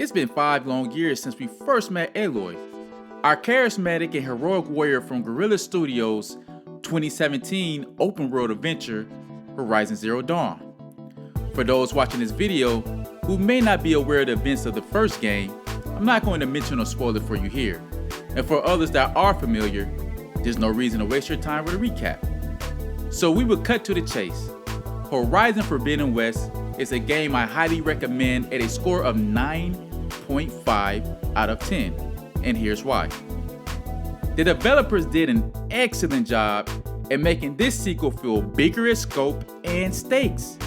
It's been 5 long years since we first met Aloy, our charismatic and heroic warrior from Guerrilla Studios' 2017 open world adventure, Horizon Zero Dawn. For those watching this video who may not be aware of the events of the first game, I'm not going to mention or spoil it for you here. And for others that are familiar, there's no reason to waste your time with a recap. So we will cut to the chase. Horizon Forbidden West is a game I highly recommend at a score of 9.5 out of 10, and here's why. The developers did an excellent job at making this sequel feel bigger in scope and stakes.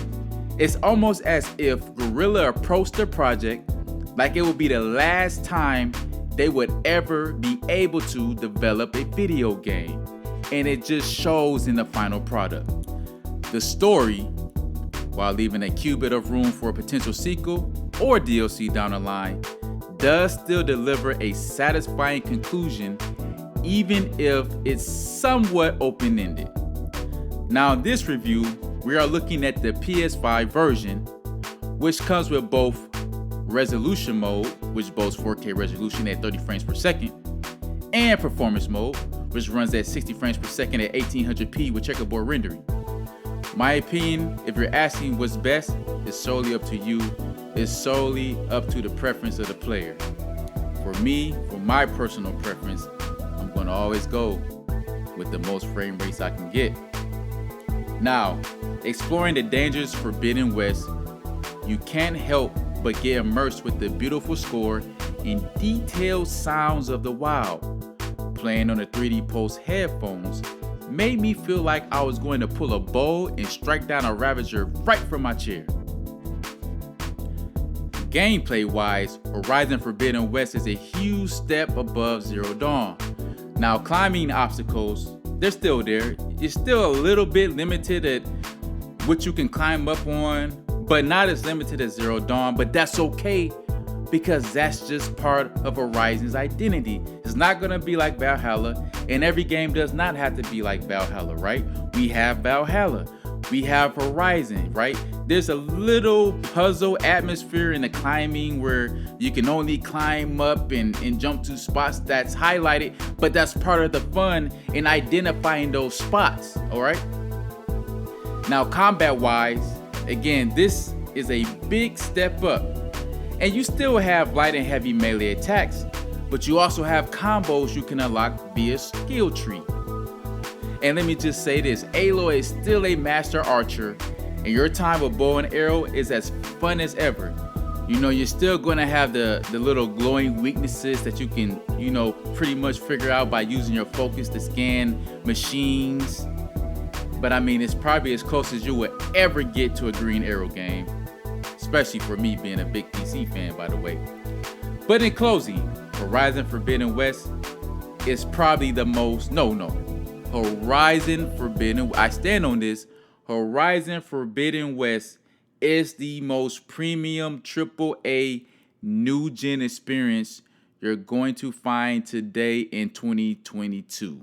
It's almost as if Guerrilla approached the project like it would be the last time they would ever be able to develop a video game, and it just shows in the final product. The story, while leaving a cubit of room for a potential sequel or DLC down the line, does still deliver a satisfying conclusion, even if it's somewhat open-ended. Now in this review, we are looking at the PS5 version, which comes with both resolution mode, which boasts 4K resolution at 30 frames per second, and performance mode, which runs at 60 frames per second at 1800p with checkerboard rendering. My opinion, if you're asking what's best, is solely up to you. It's solely up to the preference of the player. For me, for my personal preference, I'm going to always go with the most frame rates I can get. Now, exploring the dangerous Forbidden West, you can't help but get immersed with the beautiful score and detailed sounds of the wild. Playing on the 3D Pulse headphones made me feel like I was going to pull a bow and strike down a Ravager right from my chair. Gameplay wise, Horizon Forbidden West is a huge step above Zero Dawn. Now climbing obstacles, they're still there. It's still a little bit limited at what you can climb up on, but not as limited as Zero Dawn, but that's okay because that's just part of Horizon's identity. It's not gonna be like Valhalla, and every game does not have to be like Valhalla, right? We have Valhalla, we have Horizon, right? There's a little puzzle atmosphere in the climbing where you can only climb up and jump to spots that's highlighted, but that's part of the fun in identifying those spots, all right? Now combat wise, again, this is a big step up, and you still have light and heavy melee attacks, but you also have combos you can unlock via skill tree. And let me just say this, Aloy is still a master archer, and your time with bow and arrow is as fun as ever. You know, you're still gonna have the little glowing weaknesses that you can, pretty much figure out by using your focus to scan machines. But I mean, it's probably as close as you would ever get to a Green Arrow game, especially for me being a big PC fan, by the way. But in closing, Horizon Forbidden West is probably the most, Horizon Forbidden, I stand on this, Horizon Forbidden West is the most premium AAA new gen experience you're going to find today in 2022.